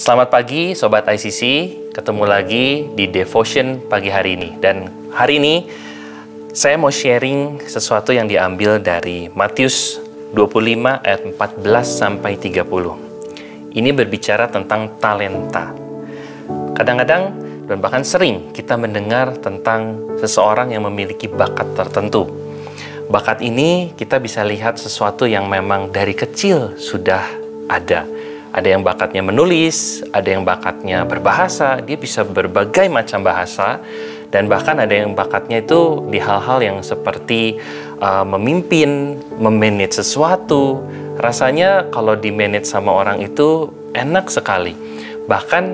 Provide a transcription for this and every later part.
Selamat pagi Sobat ICC, ketemu lagi di Devotion pagi hari ini. Dan hari ini saya mau sharing sesuatu yang diambil dari Matius 25 ayat 14 sampai 30. Ini berbicara tentang talenta. Kadang-kadang dan bahkan sering kita mendengar tentang seseorang yang memiliki bakat tertentu. Bakat ini kita bisa lihat sesuatu yang memang dari kecil sudah ada. Ada yang bakatnya menulis, ada yang bakatnya berbahasa, dia bisa berbagai macam bahasa, dan bahkan ada yang bakatnya itu di hal-hal yang seperti memimpin, memanage sesuatu. Rasanya kalau di-manage sama orang itu enak sekali. Bahkan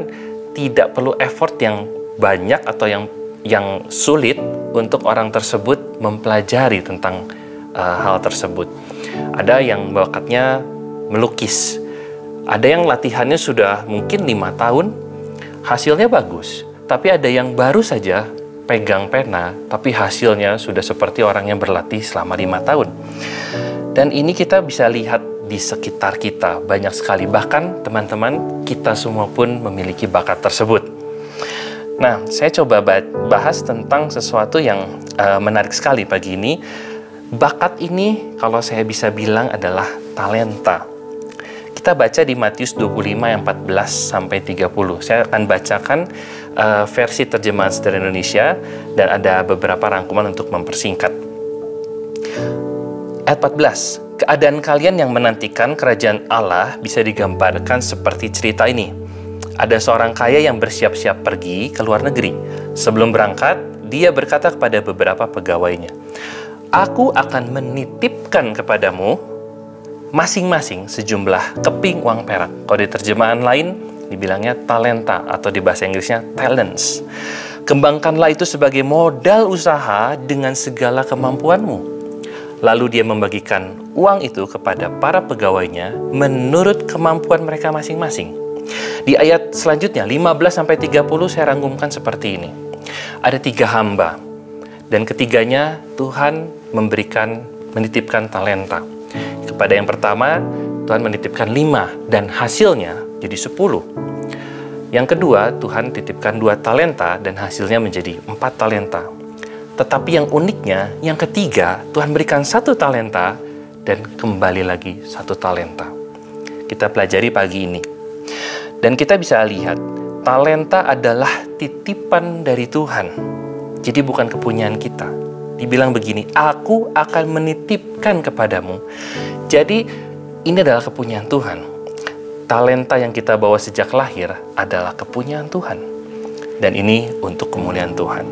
tidak perlu effort yang banyak atau yang sulit untuk orang tersebut mempelajari tentang hal tersebut. Ada yang bakatnya melukis. Ada yang latihannya sudah mungkin 5 tahun, hasilnya bagus. Tapi ada yang baru saja pegang pena, tapi hasilnya sudah seperti orang yang berlatih selama 5 tahun. Dan ini kita bisa lihat di sekitar kita banyak sekali. Bahkan teman-teman, kita semua pun memiliki bakat tersebut. Nah, saya coba bahas tentang sesuatu yang menarik sekali pagi ini. Bakat ini, kalau saya bisa bilang, adalah talenta. Kita baca di Matius 25 yang 14 sampai 30. Saya akan bacakan versi terjemahan Sederhana Indonesia dan ada beberapa rangkuman untuk mempersingkat. Ayat 14. Keadaan kalian yang menantikan kerajaan Allah bisa digambarkan seperti cerita ini. Ada seorang kaya yang bersiap-siap pergi ke luar negeri. Sebelum berangkat, dia berkata kepada beberapa pegawainya, "Aku akan menitipkan kepadamu masing-masing sejumlah keping uang perak." Kalau di terjemahan lain dibilangnya talenta atau di bahasa Inggrisnya talents. "Kembangkanlah itu sebagai modal usaha dengan segala kemampuanmu." Lalu dia membagikan uang itu kepada para pegawainya menurut kemampuan mereka masing-masing. Di ayat selanjutnya 15 sampai 30 saya rangkumkan seperti ini. Ada 3 hamba dan ketiganya Tuhan menitipkan talenta. Kepada yang pertama, Tuhan menitipkan 5 dan hasilnya jadi 10. Yang kedua, Tuhan titipkan 2 talenta dan hasilnya menjadi 4 talenta. Tetapi yang uniknya, yang ketiga, Tuhan berikan 1 talenta dan kembali lagi 1 talenta. Kita pelajari pagi ini. Dan kita bisa lihat, talenta adalah titipan dari Tuhan. Jadi bukan kepunyaan kita. Dibilang begini, "Aku akan menitipkan kepadamu." Jadi ini adalah kepunyaan Tuhan. Talenta yang kita bawa sejak lahir adalah kepunyaan Tuhan. Dan ini untuk kemuliaan Tuhan.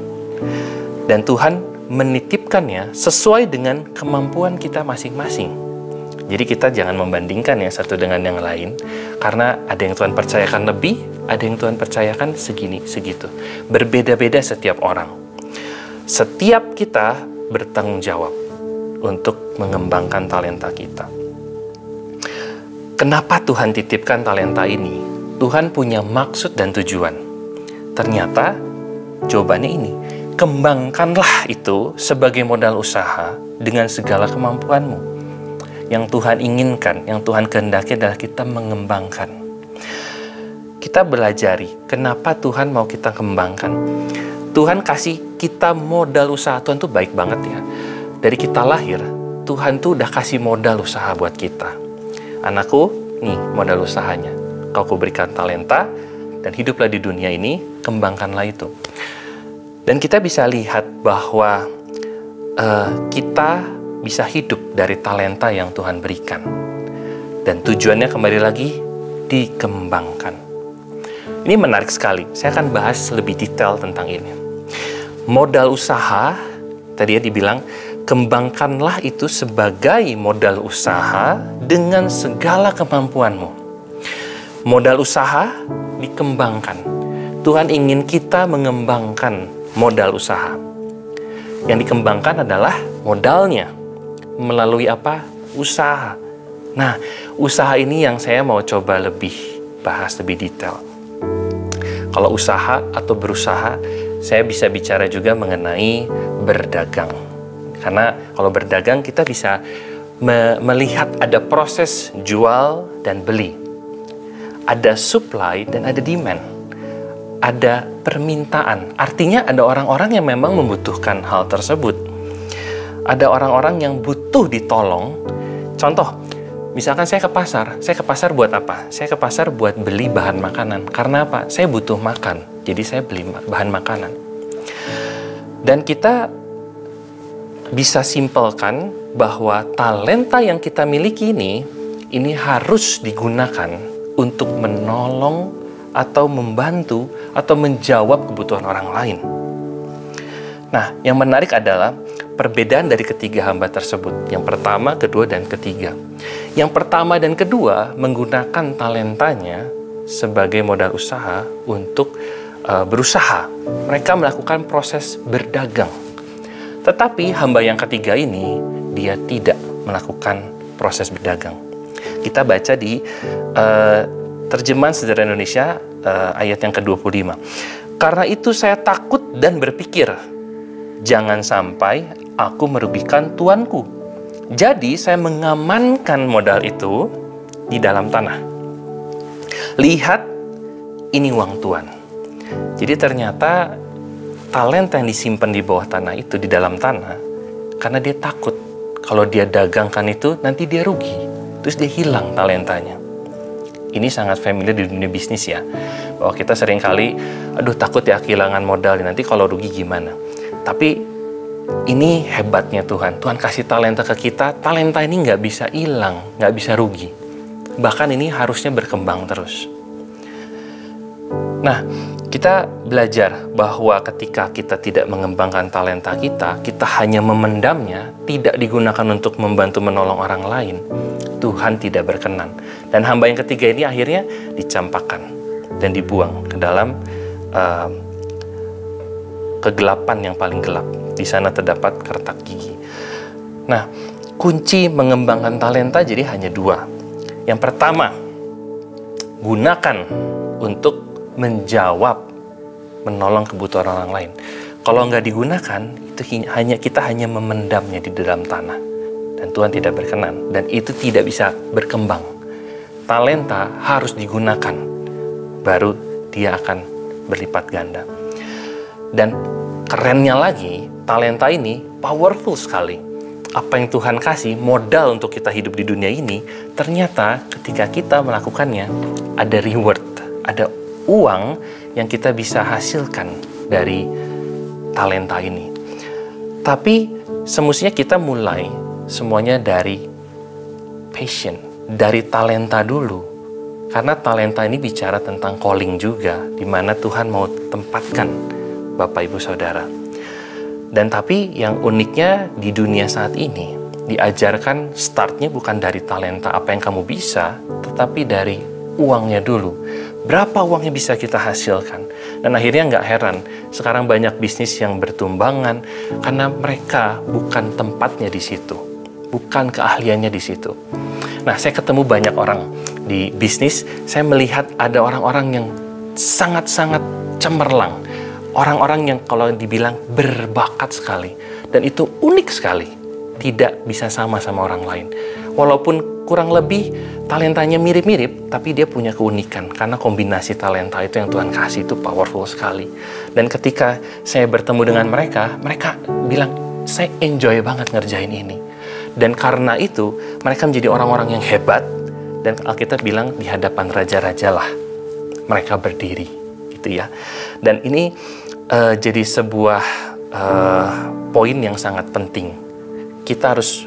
Dan Tuhan menitipkannya sesuai dengan kemampuan kita masing-masing. Jadi kita jangan membandingkan yang satu dengan yang lain. Karena ada yang Tuhan percayakan lebih, ada yang Tuhan percayakan segini, segitu. Berbeda-beda setiap orang. Setiap kita bertanggung jawab untuk mengembangkan talenta kita. Kenapa Tuhan titipkan talenta ini? Tuhan punya maksud dan tujuan. Ternyata jawabannya ini. Kembangkanlah itu sebagai modal usaha dengan segala kemampuanmu. Yang Tuhan inginkan, yang Tuhan kehendaki adalah kita mengembangkan. Kita belajari kenapa Tuhan mau kita kembangkan. Tuhan kasih kita modal usaha. Tuhan tuh baik banget ya. Dari kita lahir, Tuhan tuh udah kasih modal usaha buat kita. "Anakku, nih modal usahanya. Kau kuberikan talenta dan hiduplah di dunia ini, kembangkanlah itu." Dan kita bisa lihat bahwa kita bisa hidup dari talenta yang Tuhan berikan. Dan tujuannya kembali lagi dikembangkan. Ini menarik sekali. Saya akan bahas lebih detail tentang ini. Modal usaha, tadi dibilang, kembangkanlah itu sebagai modal usaha dengan segala kemampuanmu. Modal usaha dikembangkan. Tuhan ingin kita mengembangkan modal usaha. Yang dikembangkan adalah modalnya. Melalui apa? Usaha. Nah, usaha ini yang saya mau coba bahas lebih detail. Kalau usaha atau berusaha, saya bisa bicara juga mengenai berdagang. Karena kalau berdagang kita bisa melihat ada proses jual dan beli. Ada supply dan ada demand. Ada permintaan. Artinya ada orang-orang yang memang membutuhkan hal tersebut. Ada orang-orang yang butuh ditolong. Contoh, misalkan saya ke pasar. Saya ke pasar buat apa? Saya ke pasar buat beli bahan makanan. Karena apa? Saya butuh makan. Jadi saya beli bahan makanan. Dan kita bisa simpelkan bahwa talenta yang kita miliki ini harus digunakan untuk menolong atau membantu atau menjawab kebutuhan orang lain. Nah, yang menarik adalah perbedaan dari ketiga hamba tersebut. Yang pertama, kedua, dan ketiga. Yang pertama dan kedua menggunakan talentanya sebagai modal usaha untuk berusaha. Mereka melakukan proses berdagang. Tetapi hamba yang ketiga ini, dia tidak melakukan proses berdagang. Kita baca di Terjemahan Sederhana Indonesia ayat yang ke-25. Karena itu saya takut dan berpikir, jangan sampai aku merugikan tuanku. Jadi saya mengamankan modal itu di dalam tanah. Lihat, ini uang tuan. Jadi ternyata talenta yang disimpan di bawah tanah itu di dalam tanah, karena dia takut kalau dia dagangkan itu nanti dia rugi, terus dia hilang talentanya. Ini sangat familiar di dunia bisnis ya, bahwa kita seringkali, aduh takut ya kehilangan modal, nanti kalau rugi gimana. Tapi ini hebatnya Tuhan. Tuhan kasih talenta ke kita, talenta ini nggak bisa hilang, nggak bisa rugi. Bahkan ini harusnya berkembang terus. Nah, kita belajar bahwa ketika kita tidak mengembangkan talenta kita, kita hanya memendamnya, tidak digunakan untuk membantu menolong orang lain, Tuhan tidak berkenan. Dan hamba yang ketiga ini akhirnya dicampakkan dan dibuang ke dalam kegelapan yang paling gelap. Di sana terdapat kertak gigi. Nah, kunci mengembangkan talenta jadi hanya dua. Yang pertama, gunakan untuk menjawab, menolong kebutuhan orang lain. Kalau nggak digunakan, kita hanya memendamnya di dalam tanah. Dan Tuhan tidak berkenan. Dan itu tidak bisa berkembang. Talenta harus digunakan, baru dia akan berlipat ganda. Dan kerennya lagi, talenta ini powerful sekali. Apa yang Tuhan kasih, modal untuk kita hidup di dunia ini, ternyata ketika kita melakukannya, ada reward, ada uang yang kita bisa hasilkan dari talenta ini. Tapi semestinya kita mulai semuanya dari passion, dari talenta dulu. Karena talenta ini bicara tentang calling juga, di mana Tuhan mau tempatkan Bapak Ibu Saudara. Dan tapi yang uniknya di dunia saat ini, diajarkan startnya bukan dari talenta apa yang kamu bisa, tetapi dari uangnya dulu. Berapa uang yang bisa kita hasilkan? Dan akhirnya nggak heran, sekarang banyak bisnis yang bertumbangan karena mereka bukan tempatnya di situ, bukan keahliannya di situ. Nah, saya ketemu banyak orang di bisnis, saya melihat ada orang-orang yang sangat-sangat cemerlang. Orang-orang yang kalau dibilang berbakat sekali. Dan itu unik sekali. Tidak bisa sama orang lain. Walaupun kurang lebih talentanya mirip-mirip, tapi dia punya keunikan. Karena kombinasi talenta itu yang Tuhan kasih itu powerful sekali. Dan ketika saya bertemu dengan mereka, mereka bilang, saya enjoy banget ngerjain ini. Dan karena itu, mereka menjadi orang-orang yang hebat. Dan Alkitab bilang, di hadapan raja-raja lah mereka berdiri. Gitu ya. Dan ini jadi sebuah poin yang sangat penting. Kita harus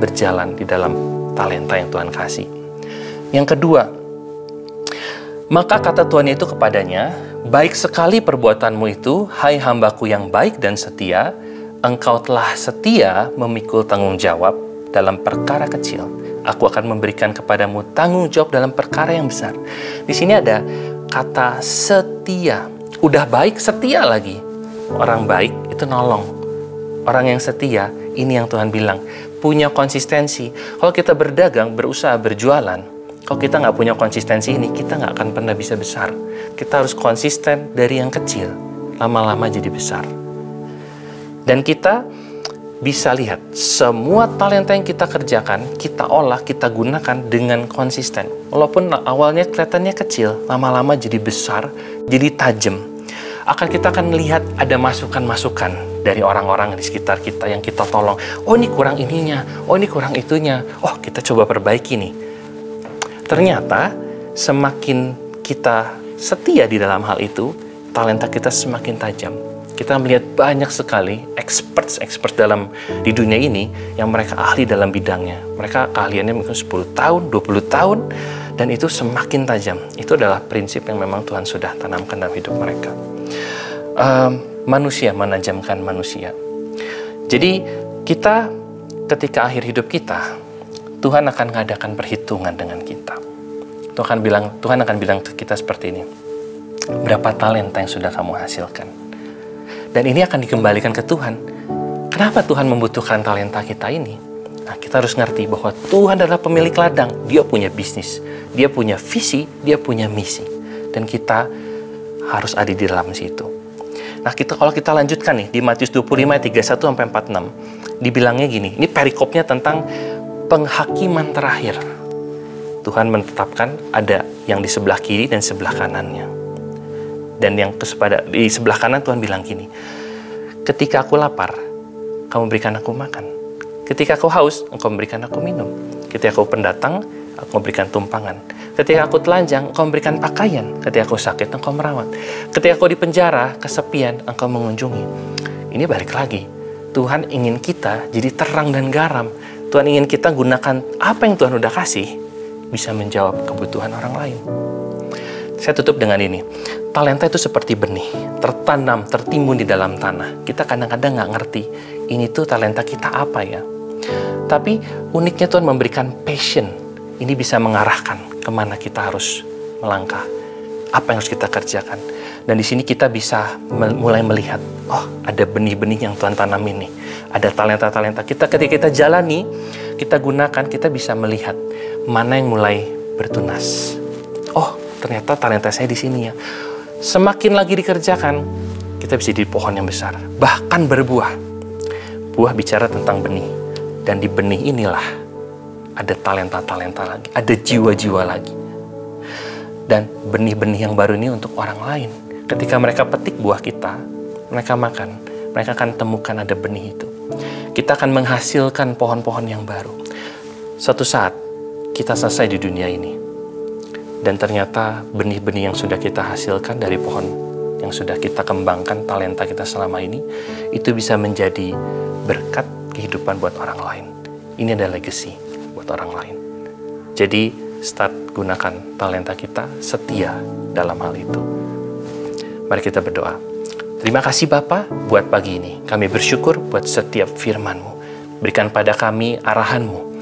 berjalan di dalam talenta yang Tuhan kasih. Yang kedua, maka kata Tuhan itu kepadanya, baik sekali perbuatanmu itu, hai hambaku yang baik dan setia, engkau telah setia memikul tanggung jawab dalam perkara kecil. Aku akan memberikan kepadamu tanggung jawab dalam perkara yang besar. Di sini ada kata setia. Udah baik, setia lagi. Orang baik itu nolong. Orang yang setia, ini yang Tuhan bilang, punya konsistensi. Kalau kita berdagang, berusaha, berjualan, kalau kita nggak punya konsistensi ini, kita nggak akan pernah bisa besar. Kita harus konsisten dari yang kecil, lama-lama jadi besar. Dan kita bisa lihat semua talenta yang kita kerjakan, kita olah, kita gunakan dengan konsisten. Walaupun awalnya kelihatannya kecil, lama-lama jadi besar, jadi tajam. Kita akan melihat ada masukan-masukan dari orang-orang di sekitar kita yang kita tolong. Oh, ini kurang ininya, oh ini kurang itunya. Oh, kita coba perbaiki nih. Ternyata semakin kita setia di dalam hal itu, talenta kita semakin tajam. Kita melihat banyak sekali expert di dunia ini yang mereka ahli dalam bidangnya. Mereka keahliannya mungkin 10 tahun, 20 tahun, dan itu semakin tajam. Itu adalah prinsip yang memang Tuhan sudah tanamkan dalam hidup mereka. Manusia menajamkan manusia. Jadi kita ketika akhir hidup kita, Tuhan akan mengadakan perhitungan dengan kita. Tuhan akan bilang ke kita seperti ini. Berapa talenta yang sudah kamu hasilkan? Dan ini akan dikembalikan ke Tuhan. Kenapa Tuhan membutuhkan talenta kita ini? Nah, kita harus ngerti bahwa Tuhan adalah pemilik ladang. Dia punya bisnis, dia punya visi, dia punya misi. Dan kita harus ada di dalam situ. Nah, kalau kita lanjutkan nih, di Matius 25 ayat 31-46, dibilangnya gini, ini perikopnya tentang penghakiman terakhir. Tuhan menetapkan ada yang di sebelah kiri dan sebelah kanannya. Dan yang di sebelah kanan Tuhan bilang gini, ketika aku lapar, kamu berikan aku makan. Ketika aku haus, engkau memberikan aku minum. Ketika aku pendatang, aku memberikan tumpangan. Ketika aku telanjang, engkau memberikan pakaian. Ketika aku sakit, engkau merawat. Ketika aku di penjara, kesepian, engkau mengunjungi. Ini balik lagi, Tuhan ingin kita jadi terang dan garam. Tuhan ingin kita gunakan apa yang Tuhan udah kasih, bisa menjawab kebutuhan orang lain. Saya tutup dengan ini. Talenta itu seperti benih, tertanam, tertimbun di dalam tanah. Kita kadang-kadang nggak ngerti, ini tuh talenta kita apa ya. Tapi uniknya Tuhan memberikan passion. Ini bisa mengarahkan kemana kita harus melangkah, apa yang harus kita kerjakan. Dan di sini kita bisa mulai melihat, oh ada benih-benih yang Tuhan tanam ini. Ada talenta-talenta kita ketika kita jalani, kita gunakan, kita bisa melihat mana yang mulai bertunas. Oh, ternyata talenta saya di sini ya. Semakin lagi dikerjakan, kita bisa jadi pohon yang besar, bahkan berbuah. Buah bicara tentang benih, dan di benih inilah ada talenta-talenta lagi, ada jiwa-jiwa lagi. Dan benih-benih yang baru ini untuk orang lain. Ketika mereka petik buah kita, mereka makan, mereka akan temukan ada benih itu. Kita akan menghasilkan pohon-pohon yang baru. Suatu saat, kita selesai di dunia ini. Dan ternyata benih-benih yang sudah kita hasilkan dari pohon yang sudah kita kembangkan, talenta kita selama ini, itu bisa menjadi berkat kehidupan buat orang lain. Ini adalah legacy buat orang lain. Jadi, start gunakan talenta kita, setia dalam hal itu. Mari kita berdoa. Terima kasih Bapa buat pagi ini. Kami bersyukur buat setiap firman-Mu. Berikan pada kami arahan-Mu.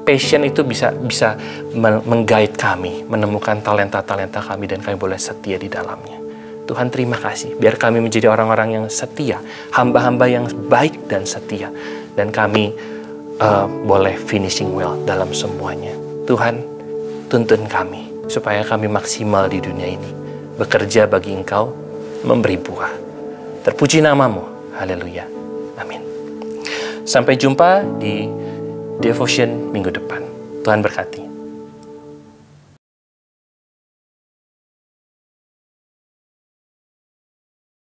Passion itu bisa meng-guide kami, menemukan talenta-talenta kami, dan kami boleh setia di dalamnya. Tuhan terima kasih, biar kami menjadi orang-orang yang setia, hamba-hamba yang baik dan setia, dan kami boleh finishing well dalam semuanya. Tuhan, tuntun kami, supaya kami maksimal di dunia ini, bekerja bagi Engkau, memberi buah. Terpuji nama-Mu, haleluya, amin. Sampai jumpa di Devotion minggu depan. Tuhan berkati.